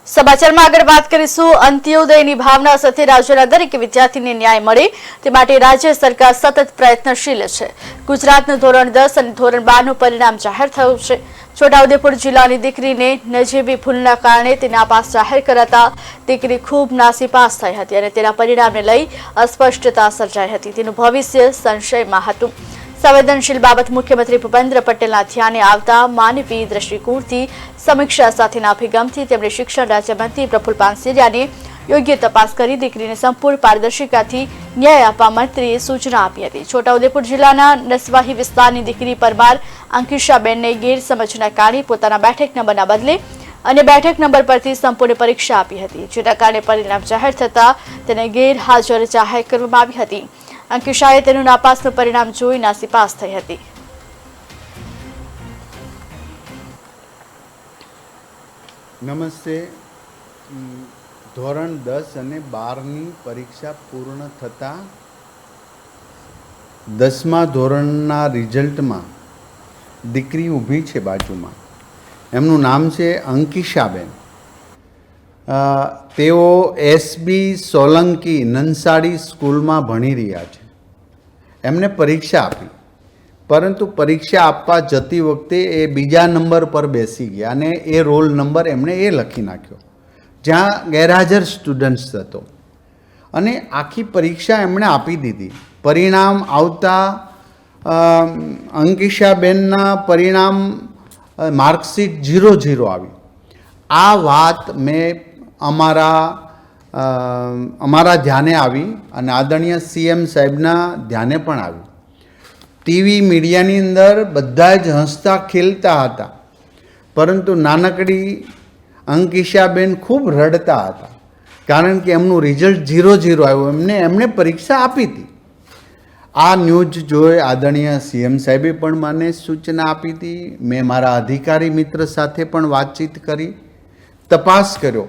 સમાચારમાં આગળ વાત કરીશું। અંત્યોદયની ભાવના સાથે રાજ્યના દરેક વિદ્યાર્થીને ન્યાય મળે તે માટે રાજ્ય સરકાર સતત પ્રયત્નશીલ છે। ગુજરાતનું ધોરણ 10 અને ધોરણ 12 નું પરિણામ જાહેર થયું છે। છોટાઉદેપુર જિલ્લાની દીકરીને નજીવી ભૂલના કારણે તે નાપાસ જાહેર કરાતા દીકરી ખૂબ નાસીપાસ થઈ હતી અને તેના પરિણામને લઈ અસ્પષ્ટતા સર્જાઈ હતી। તેનું ભવિષ્ય સંશયમાં હતું। સંવેદનશીલ બાબત મુખ્યમંત્રી ભૂપેન્દ્ર પટેલના ધ્યાને આવતા માનવીય દ્રષ્ટિકોણથી સમીક્ષા સાથેના અભિગમથી તેમણે શિક્ષણ રાજ્યમંત્રી પ્રફુલ પાનસેરિયાને યોગ્ય તપાસ કરી દીકરીને સંપૂર્ણ પારદર્શિતાથી ન્યાય આપવા મંત્રીએ સૂચના આપી હતી। છોટાઉદેપુર જિલ્લાના નસવાહી વિસ્તારની દીકરી પરમાર અંકિશાબેનને ગેરસમજના કારણે પોતાના બેઠક નંબરના બદલે અને બેઠક નંબર પરથી સંપૂર્ણ પરીક્ષા આપી હતી, જેના કારણે પરિણામ જાહેર થતા તેને ગેરહાજર જાહેર કરવામાં આવી હતી। અંકિશાએ તેનું નાપાસનું પરિણામ જોઈ નાસીપાસ થઈ હતી। નમસ્તે। ધોરણ 10 અને 12ની પરીક્ષા પૂર્ણ થતાં 10મા ધોરણના રિઝલ્ટમાં દીકરી ઊભી છે બાજુમાં। એમનું નામ છે અંકિશાબેન। તેઓ એસબી સોલંકી નંસાડી સ્કૂલમાં ભણી રહ્યા છે। એમને પરીક્ષા આપી, પરંતુ પરીક્ષા આપવા જતી વખતે એ બીજા નંબર પર બેસી ગયા અને એ રોલ નંબર એમણે એ લખી નાખ્યો જ્યાં ગેરહાજર સ્ટુડન્ટ્સ હતો અને આખી પરીક્ષા એમણે આપી દીધી। પરિણામ આવતા અંકિશાબેનના પરિણામ માર્કશીટ 0-0 આવી। આ વાત મેં અમારા ધ્યાને આવી અને આદરણીય સીએમ સાહેબના ધ્યાને પણ આવી। ટીવી મીડિયાની અંદર બધા જ હસતા ખેલતા હતા, પરંતુ નાનકડી અંકિશાબેન ખૂબ રડતા હતા, કારણ કે એમનું રિઝલ્ટ 0-0 આવ્યું। એમણે પરીક્ષા આપી હતી। આ ન્યૂઝ જોઈ આદરણીય સીએમ સાહેબે પણ મને સૂચના આપી હતી। મેં મારા અધિકારી મિત્ર સાથે પણ વાતચીત કરી, તપાસ કર્યો,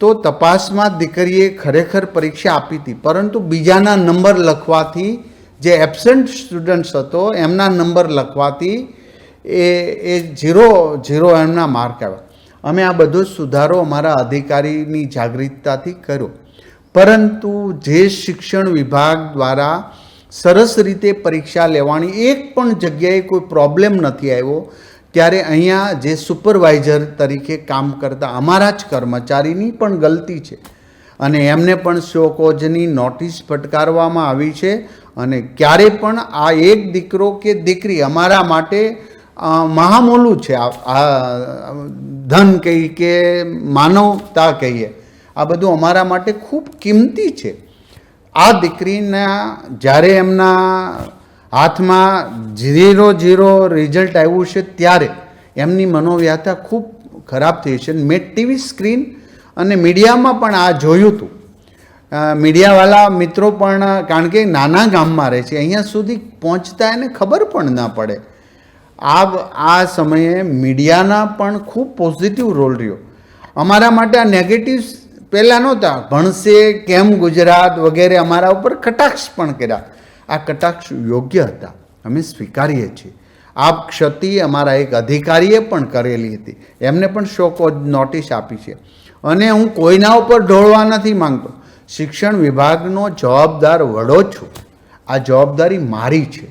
તો તપાસમાં દીકરીએ ખરેખર પરીક્ષા આપી હતી, પરંતુ બીજાના નંબર લખવાથી જે એબસન્ટ સ્ટુડન્ટ્સ હતો એમના નંબર લખવાથી એ 0-0 એમના માર્ક આવ્યા। અમે આ બધો સુધારો અમારા અધિકારીની જાગૃતતાથી કર્યો, પરંતુ જે શિક્ષણ વિભાગ દ્વારા સરસ રીતે પરીક્ષા લેવાની એક પણ જગ્યાએ કોઈ પ્રોબ્લેમ નથી આવ્યો, ત્યારે અહીંયા જે સુપરવાઇઝર તરીકે કામ કરતા અમારા જ કર્મચારીની પણ ગલતી છે અને એમને પણ શોકોઝની નોટિસ ફટકારવામાં આવી છે। અને ક્યારે પણ આ એક દીકરો કે દીકરી અમારા માટે મહામૂલું છે। આ ધન કહીએ કે માનવતા કહીએ, આ બધું અમારા માટે ખૂબ કિંમતી છે। આ દીકરીના જ્યારે એમના હાથમાં 0-0 રિઝલ્ટ આવ્યું છે ત્યારે એમની મનોવ્યથા ખૂબ ખરાબ થઈ છે। મેં ટીવી સ્ક્રીન અને મીડિયામાં પણ આ જોયું હતું। મીડિયાવાળા મિત્રો પણ, કારણ કે નાના ગામમાં રહે છે, અહીંયા સુધી પહોંચતા એને ખબર પણ ના પડે। આ સમયે મીડિયાના પણ ખૂબ પોઝિટિવ રોલ રહ્યો। અમારા માટે આ નેગેટિવ્સ પહેલાં નહોતા, ભણશે કેમ ગુજરાત વગેરે અમારા ઉપર કટાક્ષ પણ કર્યા। આ કટાક્ષ યોગ્ય હતા, અમે સ્વીકારીએ છીએ। આ ક્ષતિ અમારા એક અધિકારીએ પણ કરેલી હતી, એમને પણ શોકોઝ નોટિસ આપી છે અને હું કોઈના ઉપર ઢોળવા નથી માંગતો। શિક્ષણ વિભાગનો જવાબદાર વડો છું। આ જવાબદારી મારી છે,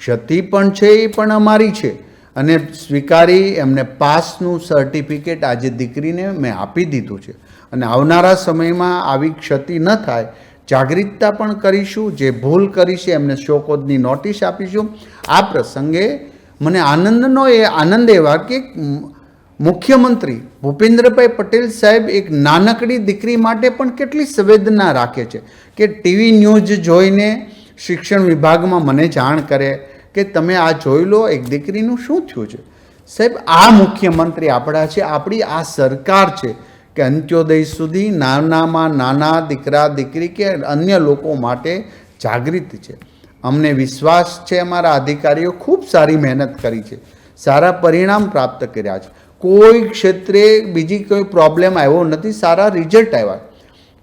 ક્ષતિ પણ છે એ પણ અમારી છે અને સ્વીકારી એમને પાસનું સર્ટિફિકેટ આજે દીકરીને મેં આપી દીધું છે અને આવનારા સમયમાં આવી ક્ષતિ ન થાય જાગૃતતા પણ કરીશું। જે ભૂલ કરી છે એમને શોકોઝની નોટિસ આપીશું। આ પ્રસંગે મને આનંદ એવા કે મુખ્યમંત્રી ભૂપેન્દ્રભાઈ પટેલ સાહેબ એક નાનકડી દીકરી માટે પણ કેટલી સંવેદના રાખે છે કે ટીવી ન્યૂઝ જોઈને શિક્ષણ વિભાગમાં મને જાણ કરે કે તમે આ જોઈ લો, એક દીકરીનું શું થયું છે। સાહેબ, આ મુખ્યમંત્રી આપણા છે, આપણી આ સરકાર છે કે અંત્યોદય સુધી નાનામાં નાના દીકરા દીકરી કે અન્ય લોકો માટે જાગૃત છે। અમને વિશ્વાસ છે અમારા અધિકારીઓ ખૂબ સારી મહેનત કરી છે, સારા પરિણામ પ્રાપ્ત કર્યા છે। કોઈ ક્ષેત્રે બીજી કોઈ પ્રોબ્લેમ આવ્યો નથી, સારા રિઝલ્ટ આવ્યા,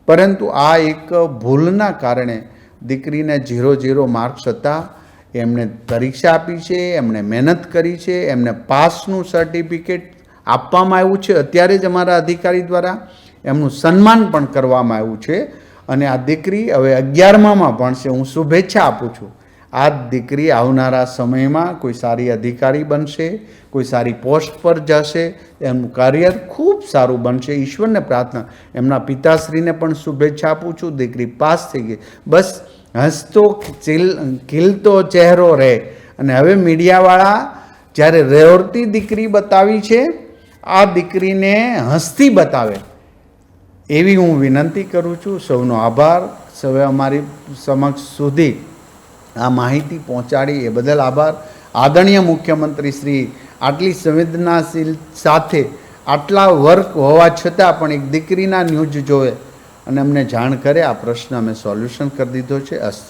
પરંતુ આ એક ભૂલના કારણે દીકરીને 0-0 માર્ક્સ હતા। એમણે પરીક્ષા આપી છે, એમણે મહેનત કરી છે, એમને પાસનું સર્ટિફિકેટ આપવામાં આવ્યું છે. અત્યારે જ અમારા અધિકારી દ્વારા એમનું સન્માન પણ કરવામાં આવ્યું છે અને આ દીકરી હવે 11મામાં ભણશે. હું શુભેચ્છા આપું છું. આ દીકરી આવનારા સમયમાં કોઈ સારી અધિકારી બનશે, કોઈ સારી પોસ્ટ પર જશે, એમનું કરિયર ખૂબ સારું બનશે. ઈશ્વરને પ્રાર્થના, એમના પિતાશ્રીને પણ શુભેચ્છા આપું છું. દીકરી પાસ થઈ ગઈ, બસ હસતો ખીલતો ચહેરો રહે. અને હવે મીડિયાવાળા જ્યારે રેવડતી દીકરી બતાવી છે, આ દીકરીને હસતી બતાવે એવી હું વિનંતી કરું છું. સૌનો આભાર. સૌએ અમારી સમક્ષ સુધી આ માહિતી પહોંચાડી એ બદલ આભાર. આદરણીય મુખ્યમંત્રી શ્રી આટલી સંવેદનાશીલ સાથે આટલા વર્ક હોવા છતાં પણ એક દીકરીના ન્યૂઝ જોવે અને અમને જાણ કરે, આ પ્રશ્ન અમે સોલ્યુશન કરી દીધો છે.